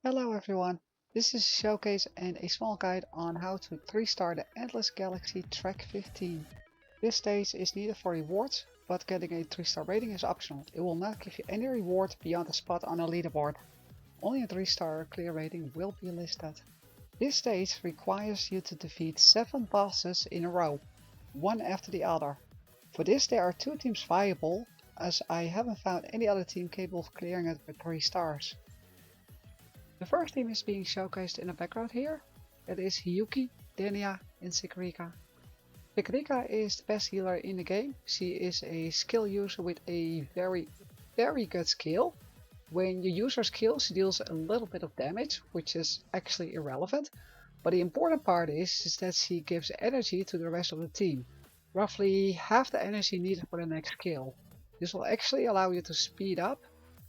Hello everyone, this is a showcase and a small guide on how to 3-star the Endless Galaxy Track 15. This stage is needed for rewards, but getting a 3-star rating is optional. It will not give you any reward beyond a spot on a leaderboard. Only a 3-star clear rating will be listed. This stage requires you to defeat 7 bosses in a row, one after the other. For this there are 2 teams viable, as I haven't found any other team capable of clearing it with 3 stars. The first team is being showcased in the background here. It is Hiyuki, Denia and Sigrika. Sigrika is the best healer in the game. She is a skill user with a very good skill. When you use her skill, she deals a little bit of damage, which is actually irrelevant. But the important part is that she gives energy to the rest of the team. Roughly half the energy needed for the next kill. This will actually allow you to speed up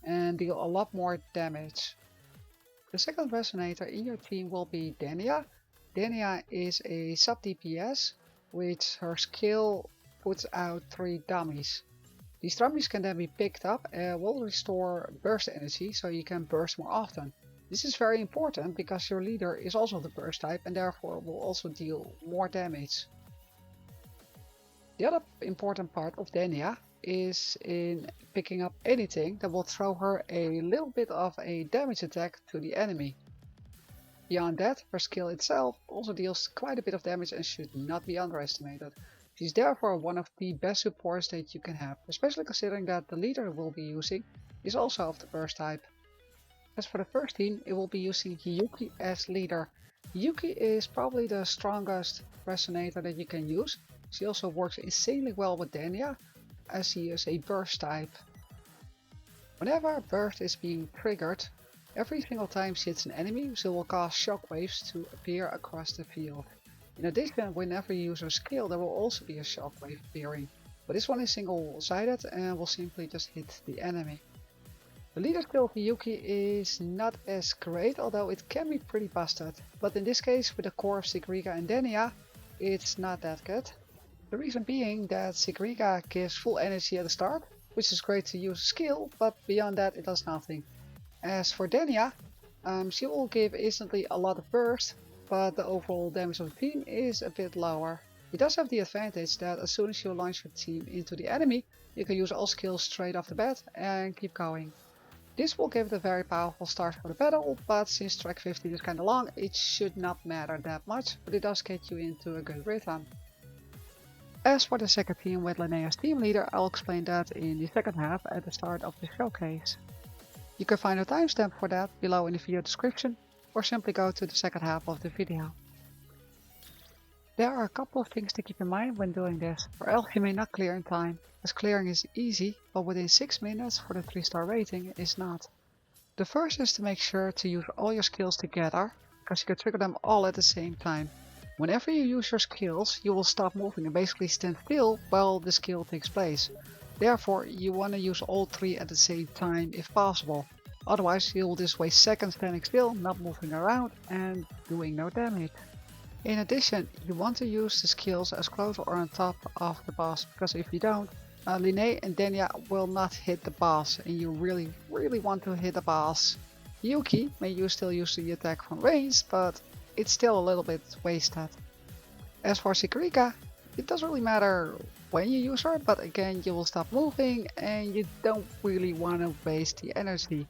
and deal a lot more damage. The second resonator in your team will be Denia. Denia is a sub DPS, which her skill puts out 3 dummies. These dummies can then be picked up and will restore burst energy, so you can burst more often. This is very important because your leader is also the burst type and therefore will also deal more damage. The other important part of Denia is in picking up anything that will throw her a little bit of a damage attack to the enemy. Beyond that, her skill itself also deals quite a bit of damage and should not be underestimated. She's therefore one of the best supports that you can have, especially considering that the leader we'll be using is also of the burst type. As for the first team, it will be using Hiyuki as leader. Hiyuki is probably the strongest resonator that you can use. She also works insanely well with Denia, as she is a burst type. Whenever burst is being triggered, every single time she hits an enemy, she will cause shockwaves to appear across the field. In addition, whenever you use her skill, there will also be a shockwave appearing, but this one is single-sided and will simply just hit the enemy. The leader skill of Hiyuki is not as great, although it can be pretty busted, but in this case with the core of Sigrika and Denia, it's not that good. The reason being that Sigrika gives full energy at the start, which is great to use a skill, but beyond that it does nothing. As for Denia, she will give instantly a lot of burst, but the overall damage of the team is a bit lower. It does have the advantage that as soon as you launch your team into the enemy, you can use all skills straight off the bat and keep going. This will give it a very powerful start for the battle, but since track 15 is kinda long, it should not matter that much, but it does get you into a good rhythm. As for the second team with Lynae as team leader, I'll explain that in the second half at the start of the showcase. You can find a timestamp for that below in the video description, or simply go to the second half of the video. There are a couple of things to keep in mind when doing this, or else you may not clear in time, as clearing is easy, but within 6 minutes for the 3-star rating is not. The first is to make sure to use all your skills together, because you can trigger them all at the same time. Whenever you use your skills, you will stop moving and basically stand still while the skill takes place. Therefore, you want to use all 3 at the same time if possible. Otherwise, you will just waste seconds standing still, not moving around and doing no damage. In addition, you want to use the skills as close or on top of the boss, because if you don't, Lynae and Denia will not hit the boss, and you really want to hit the boss. Hiyuki may still use the attack from range, but it's still a little bit wasted. As for Sigrika, it doesn't really matter when you use her, but again you will stop moving and you don't really want to waste the energy.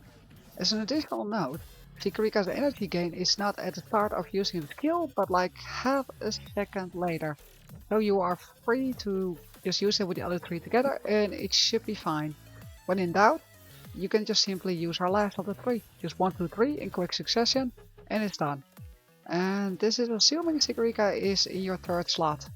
As an additional note, Sigrika's energy gain is not at the start of using the skill, but like half a second later. So you are free to just use it with the other 3 together and it should be fine. When in doubt, you can just simply use her last of the 3. Just 1, 2, 3 in quick succession and it's done. And this is assuming Sigrika is in your 3rd slot.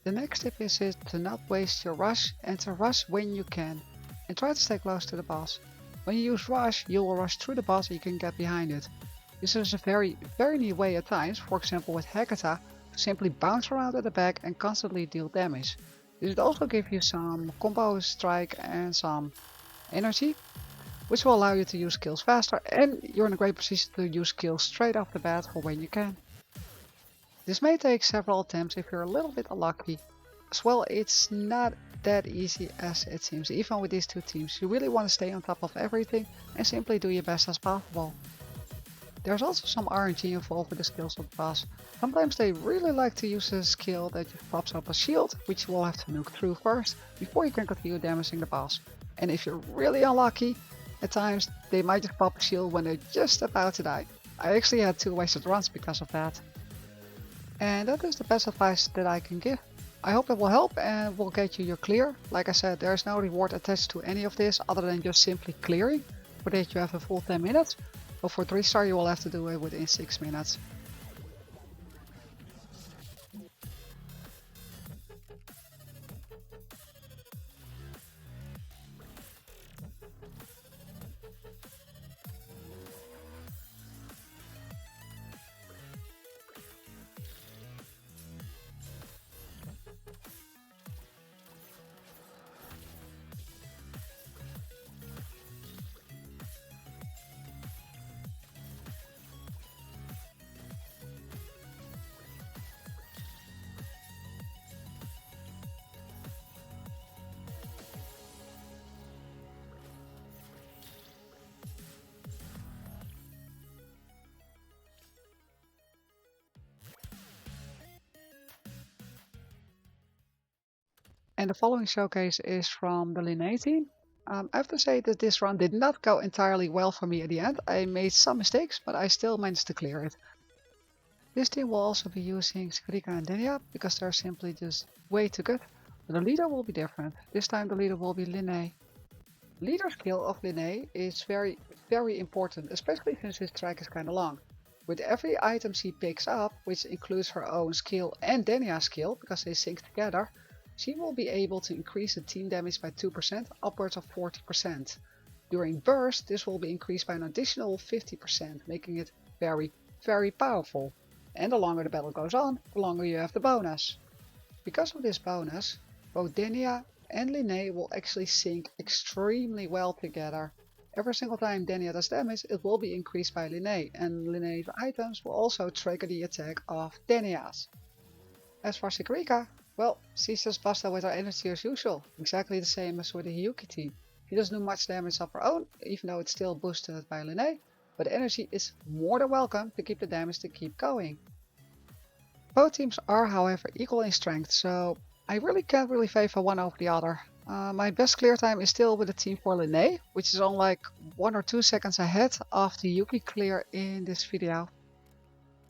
The next tip is to not waste your rush and to rush when you can. And try to stay close to the boss. When you use rush, you will rush through the boss and you can get behind it. This is a very neat way at times, for example with Hekata, to simply bounce around at the back and constantly deal damage. This will also give you some combo strike and some energy, which will allow you to use skills faster, and you're in a great position to use skills straight off the bat for when you can. This may take several attempts if you're a little bit unlucky. As well, it's not that easy as it seems. Even with these 2 teams, you really want to stay on top of everything and simply do your best as possible. There's also some RNG involved with the skills of the boss. Sometimes they really like to use a skill that just pops up a shield, which you will have to nuke through first, before you can continue damaging the boss. And if you're really unlucky, at times they might just pop a shield when they're just about to die. I actually had 2 wasted runs because of that. And that is the best advice that I can give. I hope it will help and will get you your clear. Like I said, there is no reward attached to any of this other than just simply clearing. For that you have a full 10 minutes, but for 3 star you will have to do it within 6 minutes. And the following showcase is from the Lynae team. I have to say that this run did not go entirely well for me at the end. I made some mistakes, but I still managed to clear it. This team will also be using Sigrika and Denia because they're simply just way too good. But the leader will be different. This time the leader will be Lynae. Leader skill of Lynae is very important, especially since his track is kinda long. With every item she picks up, which includes her own skill and Denia's skill, because they sync together, she will be able to increase the team damage by 2%, upwards of 40%. During burst, this will be increased by an additional 50%, making it very powerful. And the longer the battle goes on, the longer you have the bonus. Because of this bonus, both Denia and Lynae will actually sync extremely well together. Every single time Denia does damage, it will be increased by Lynae, and Lynae's items will also trigger the attack of Denia's. As for Sigrika, well, she's just busted with her energy as usual, exactly the same as with the Hiyuki team. She doesn't do much damage of her own, even though it's still boosted by Lynae, but energy is more than welcome to keep the damage to keep going. Both teams are, however, equal in strength, so I really can't favor one over the other. My best clear time is still with the team for Lynae, which is on like 1 or 2 seconds ahead of the Yuki clear in this video.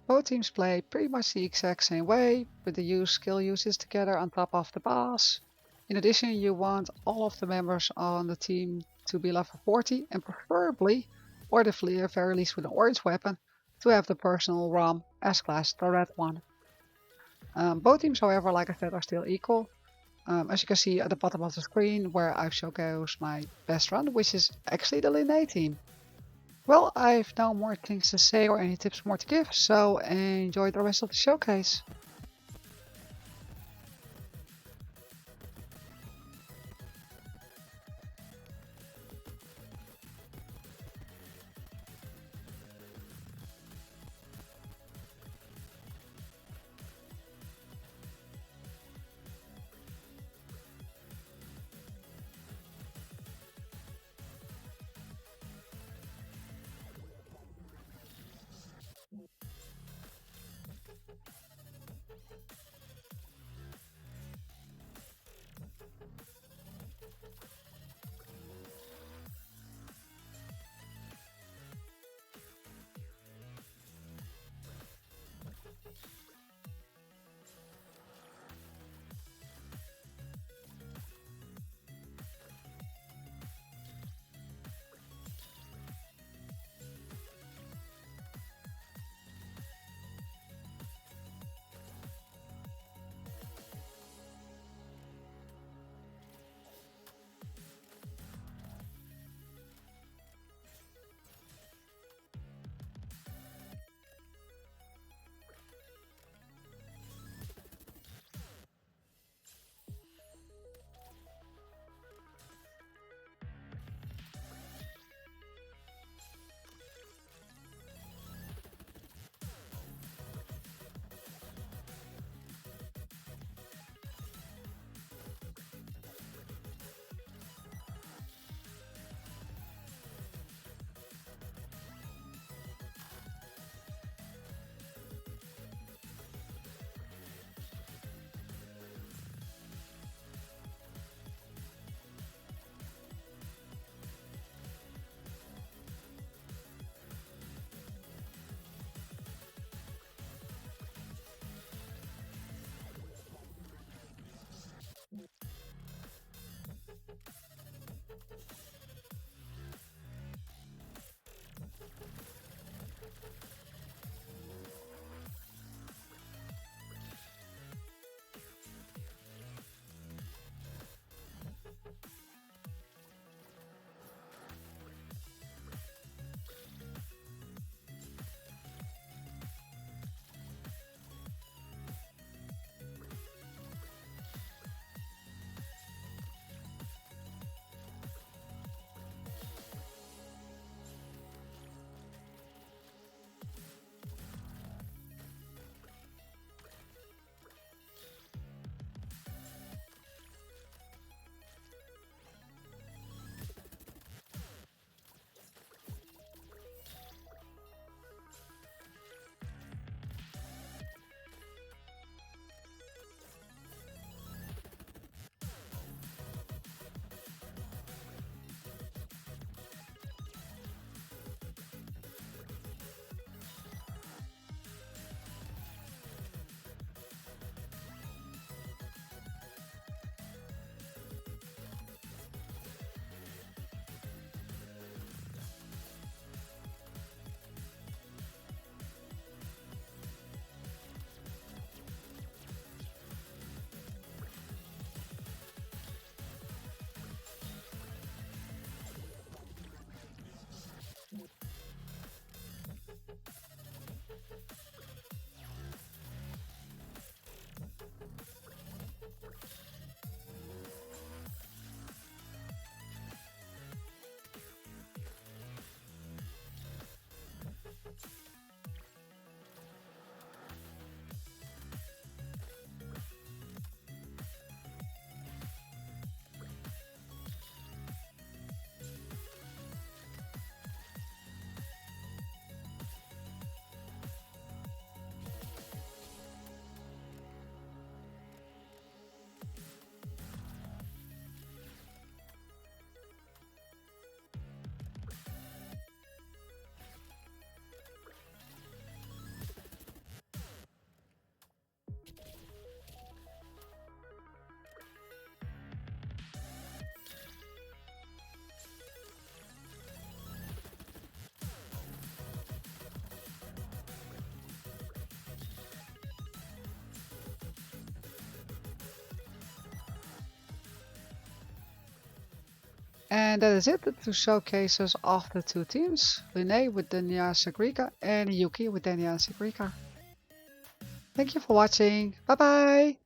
Both teams play pretty much the exact same way, with the skill uses together on top of the boss. In addition, you want all of the members on the team to be level 40 and preferably, or the very least with an orange weapon, to have the personal ROM S-class, the red one. Both teams, however, like I said, are still equal. As you can see at the bottom of the screen where I've showcased my best run, which is actually the Lynae team. Well, I've no more things to say or any tips more to give, so enjoy the rest of the showcase. And that is it, the two showcases of the two teams, Lynae with Denia Sigrika and Hiyuki with Denia Sigrika. Thank you for watching. Bye bye!